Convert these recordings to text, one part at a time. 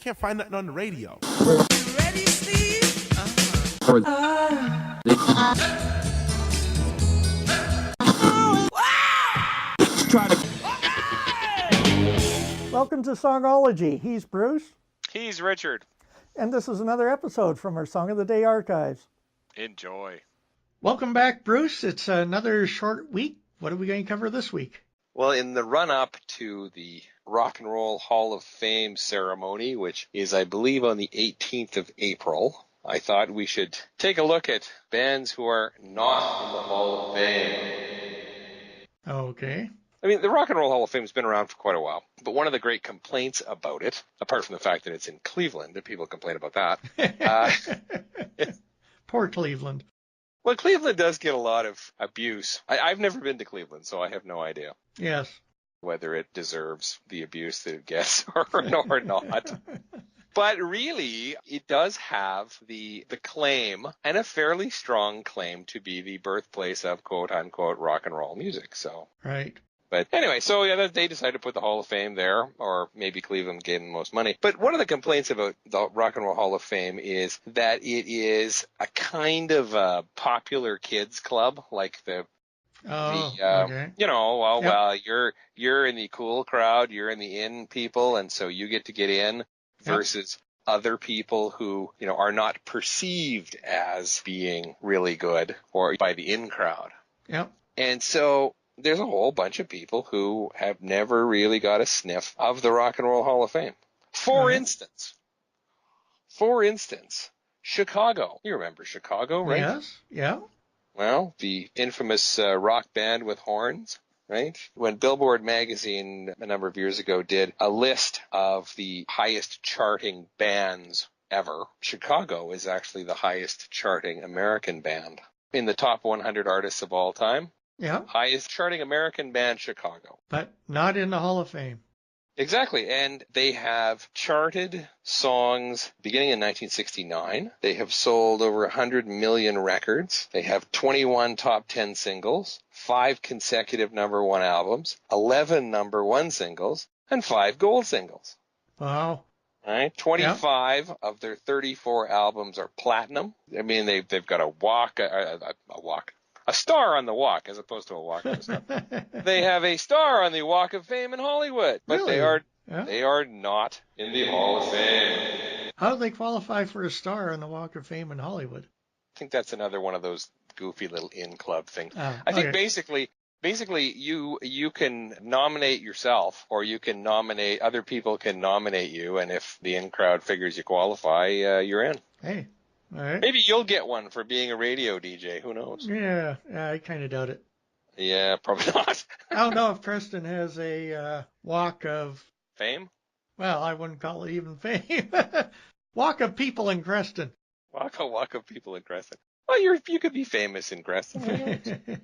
can't find nothing on the radio. You ready, Steve? Welcome to Songology. He's Bruce, He's Richard. and this is another episode from our Song of the Day archives. Enjoy. Welcome back, Bruce. It's another short week. What are we going to cover this week? Well, in the run-up to the Rock and Roll Hall of Fame ceremony, which is, I believe, on the 18th of April, I thought we should take a look at bands who are not in the Hall of Fame. Okay. I mean, the Rock and Roll Hall of Fame has been around for quite a while, but one of the great complaints about it, apart from the fact that it's in Cleveland, and people complain about that. Poor Cleveland. Well, Cleveland does get a lot of abuse. I've never been to Cleveland, so I have no idea Yes. whether it deserves the abuse that it gets or not. But really, it does have the claim, and a fairly strong claim, to be the birthplace of quote-unquote rock and roll music. So, Right. but anyway, so yeah, they decided to put the Hall of Fame there, or maybe Cleveland gave them the most money. But one of the complaints about the Rock and Roll Hall of Fame is that it is a kind of a popular kids club, like Okay. you know, well, Yep. well, you're in the cool crowd, you're in the in people, and so you get to get in, versus other people who, you know, are not perceived as being really good or by the in crowd. Yep. And so there's a whole bunch of people who have never really got a sniff of the Rock and Roll Hall of Fame. For instance, Chicago. You remember Chicago, right? Yes. Yeah. Well, the infamous rock band with horns, right? When Billboard magazine a number of years ago did a list of the highest charting bands ever, Chicago is actually the highest charting American band. In the top 100 artists of all time, Yeah. highest charting American band, Chicago. But not in the Hall of Fame. Exactly, and they have charted songs beginning in 1969. They have sold over 100 million records. They have 21 top 10 singles, 5 consecutive number 1 albums, 11 number 1 singles, and 5 gold singles. Wow. All right, 25 of their 34 albums are platinum. I mean, they've got a star on the walk, as opposed to a walk on the star. They have a star on the Walk of Fame in Hollywood, but Really? they are not in the Hall of Fame. How do they qualify for a star on the Walk of Fame in Hollywood? I think that's another one of those goofy little in club things. Oh, I think okay. basically you can nominate yourself, or you can nominate, other people can nominate you, and if the in crowd figures you qualify, you're in. Hey. All right. Maybe you'll get one for being a radio DJ. Who knows? Yeah. I kind of doubt it. Yeah, probably not. I don't know if Creston has a walk of, Fame? well, I wouldn't call it even fame. Walk of people in Creston. Walk of people in Creston. Well, you could be famous in Creston. Who knows?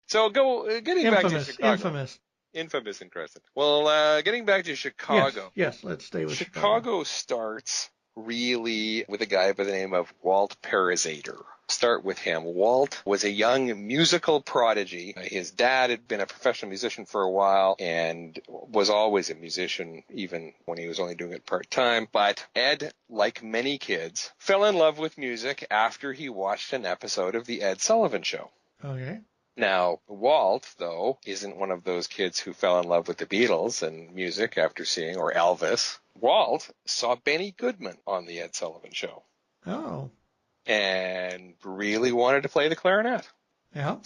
So getting back to Chicago. Infamous in Creston. Well, getting back to Chicago. Yes, let's stay with Chicago starts really with a guy by the name of Walt Parazater. Start with him. Walt was a young musical prodigy. His dad had been a professional musician for a while and was always a musician, even when he was only doing it part-time. But Ed, like many kids, fell in love with music after he watched an episode of The Ed Sullivan Show. Okay. Now, Walt, though, isn't one of those kids who fell in love with the Beatles and music after seeing, or Elvis. Walt saw Benny Goodman on the Ed Sullivan Show. Oh. And really wanted to play the clarinet. Yeah.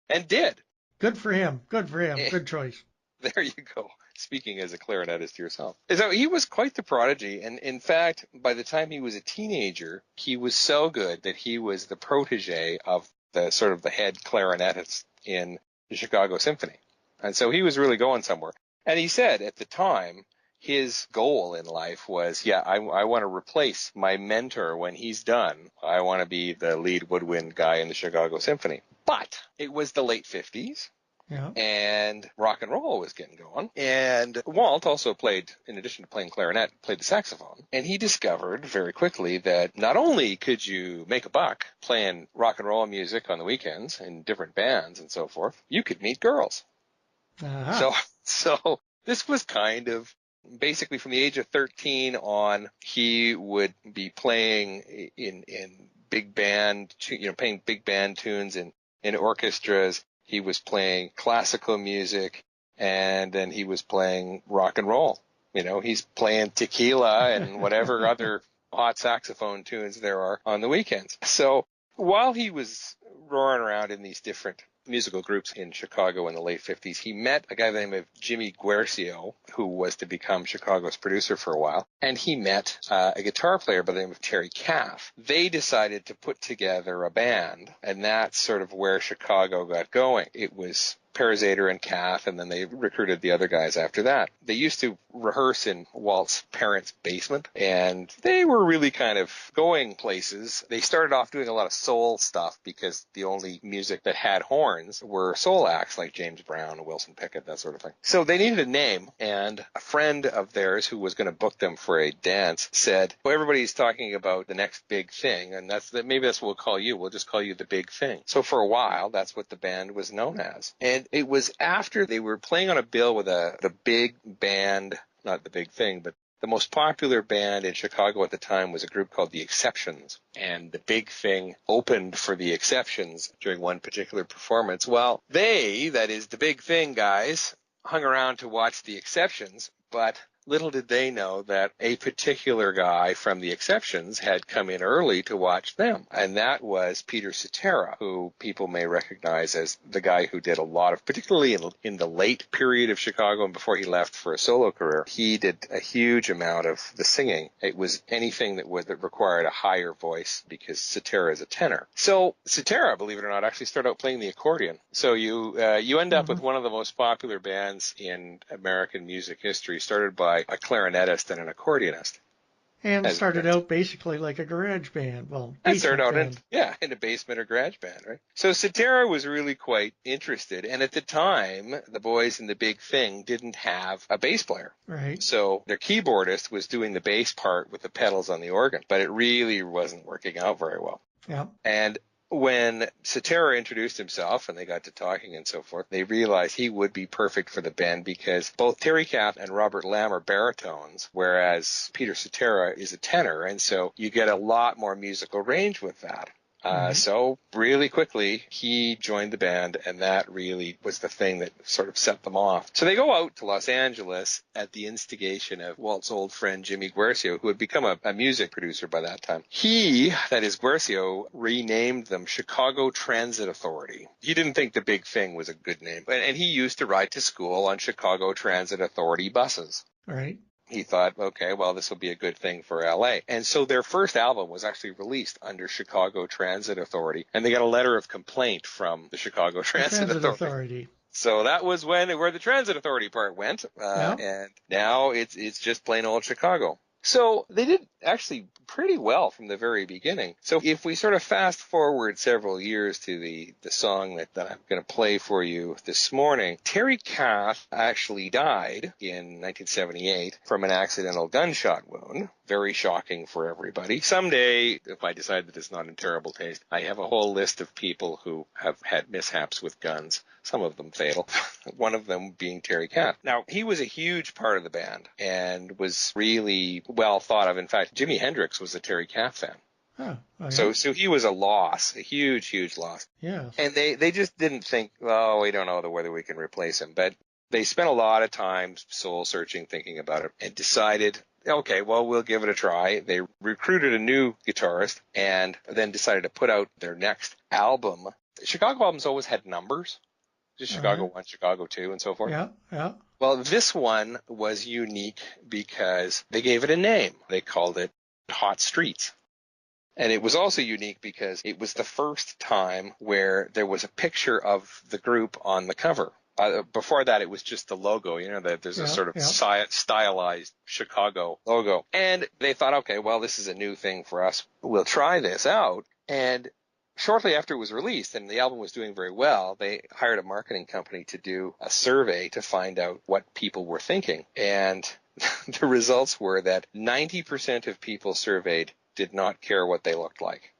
And did. Good for him. Good choice. There you go. Speaking as a clarinetist yourself. So he was quite the prodigy. And in fact, by the time he was a teenager, he was so good that he was the protege of the sort of the head clarinetist in the Chicago Symphony. And so he was really going somewhere. And he said at the time, his goal in life was, I want to replace my mentor when he's done. I want to be the lead woodwind guy in the Chicago Symphony. But it was the late 50s. Yeah. And rock and roll was getting going. And Walt also played, in addition to playing clarinet, played the saxophone. And he discovered very quickly that not only could you make a buck playing rock and roll music on the weekends in different bands and so forth, you could meet girls. Uh-huh. So this was kind of basically from the age of 13 on, he would be playing in big band, playing big band tunes in orchestras. He was playing classical music, and then he was playing rock and roll. He's playing tequila and whatever other hot saxophone tunes there are on the weekends. So while he was roaring around in these different musical groups in Chicago in the late 50s, he met a guy by the name of Jimmy Guercio, who was to become Chicago's producer for a while, and he met a guitar player by the name of Terry Kath. They decided to put together a band, and that's sort of where Chicago got going. It was Perizzator and Kath, and then they recruited the other guys after that. They used to rehearse in Walt's parents' basement, and they were really kind of going places. They started off doing a lot of soul stuff because the only music that had horns were soul acts like James Brown, Wilson Pickett, that sort of thing. So they needed a name, and a friend of theirs who was going to book them for a dance said, well, everybody's talking about the next big thing, and maybe that's what we'll call you. We'll just call you the Big Thing. So for a while, that's what the band was known as. And it was after they were playing on a bill with the big band, not the Big Thing, but the most popular band in Chicago at the time was a group called The Exceptions. And the Big Thing opened for The Exceptions during one particular performance. Well, that is the Big Thing guys, hung around to watch The Exceptions, but little did they know that a particular guy from The Exceptions had come in early to watch them. And that was Peter Cetera, who people may recognize as the guy who did a lot of, particularly in the late period of Chicago and before he left for a solo career, he did a huge amount of the singing. It was anything that required a higher voice because Cetera is a tenor. So Cetera, believe it or not, actually started out playing the accordion. So you end up with one of the most popular bands in American music history, started by a clarinetist and an accordionist. And started out basically like a garage band. Well, I started out band. in a basement or garage band, right? So Cetera was really quite interested. And at the time, the boys in the Big Thing didn't have a bass player. Right. So their keyboardist was doing the bass part with the pedals on the organ, but it really wasn't working out very well. Yeah. And when Cetera introduced himself and they got to talking and so forth, they realized he would be perfect for the band because both Terry Kath and Robert Lamb are baritones, whereas Peter Cetera is a tenor, and so you get a lot more musical range with that. So really quickly, he joined the band, and that really was the thing that sort of set them off. So they go out to Los Angeles at the instigation of Walt's old friend Jimmy Guercio, who had become a music producer by that time. That is Guercio, renamed them Chicago Transit Authority. He didn't think the Big Thing was a good name, and he used to ride to school on Chicago Transit Authority buses. Right. He thought, okay, well, this will be a good thing for LA. And so their first album was actually released under Chicago Transit Authority, and they got a letter of complaint from the Chicago Transit Authority. So that was where the Transit Authority part went, and now it's just plain old Chicago. So they did actually pretty well from the very beginning. So if we sort of fast forward several years to the song that I'm going to play for you this morning, Terry Kath actually died in 1978 from an accidental gunshot wound. Very shocking for everybody. Someday, if I decide that it's not in terrible taste, I have a whole list of people who have had mishaps with guns, some of them fatal, one of them being Terry Kath. Now, he was a huge part of the band and was really well thought of. In fact, Jimi Hendrix was a Terry Kath fan. Oh, yeah. So he was a loss, a huge, huge loss. Yeah. And they just didn't think, oh, we don't know whether we can replace him. But they spent a lot of time soul searching, thinking about it, and decided, okay, well, we'll give it a try. They recruited a new guitarist and then decided to put out their next album. Chicago albums always had numbers. Just Chicago 1, Chicago 2, and so forth. Yeah, yeah. Well, this one was unique because they gave it a name. They called it Hot Streets. And it was also unique because it was the first time where there was a picture of the group on the cover. Before that, it was just the logo. There's a sort of stylized Chicago logo. And they thought, okay, well, this is a new thing for us. We'll try this out. And shortly after it was released and the album was doing very well, they hired a marketing company to do a survey to find out what people were thinking. And the results were that 90% of people surveyed did not care what they looked like.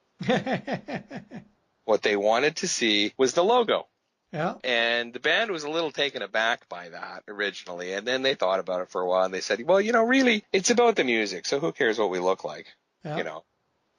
What they wanted to see was the logo. Yeah. And the band was a little taken aback by that originally. And then they thought about it for a while and they said, well, really, it's about the music. So who cares what we look like? Yeah.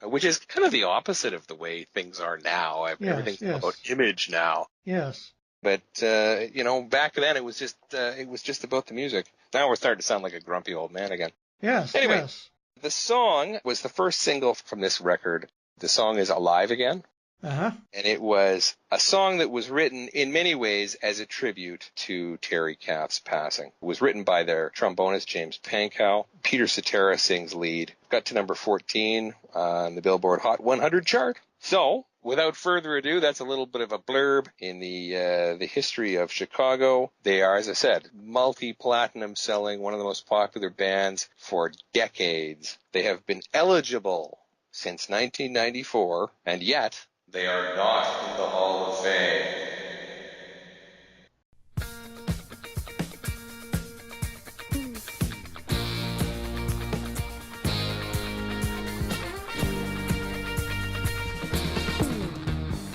Which is kind of the opposite of the way things are now. Yes. Everything's Yes. about image now. Yes. But back then it was just about the music. Now we're starting to sound like a grumpy old man again. Yes. Anyway, Yes. the song was the first single from this record. The song is Alive Again. Uh-huh. And it was a song that was written in many ways as a tribute to Terry Kath's passing. It was written by their trombonist, James Pankow. Peter Cetera sings lead. Got to number 14 on the Billboard Hot 100 chart. So, without further ado, that's a little bit of a blurb in the history of Chicago. They are, as I said, multi-platinum selling, one of the most popular bands for decades. They have been eligible since 1994, and yet they are not in the Hall of Fame.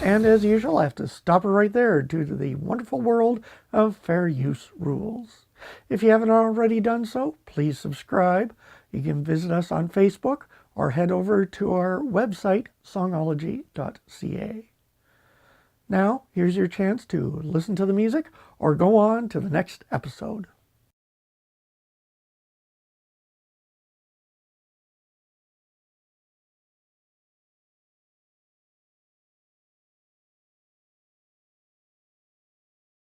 And as usual, I have to stop it right there due to the wonderful world of fair use rules. If you haven't already done so, please subscribe. You can visit us on Facebook or head over to our website, songology.ca. Now, here's your chance to listen to the music or go on to the next episode.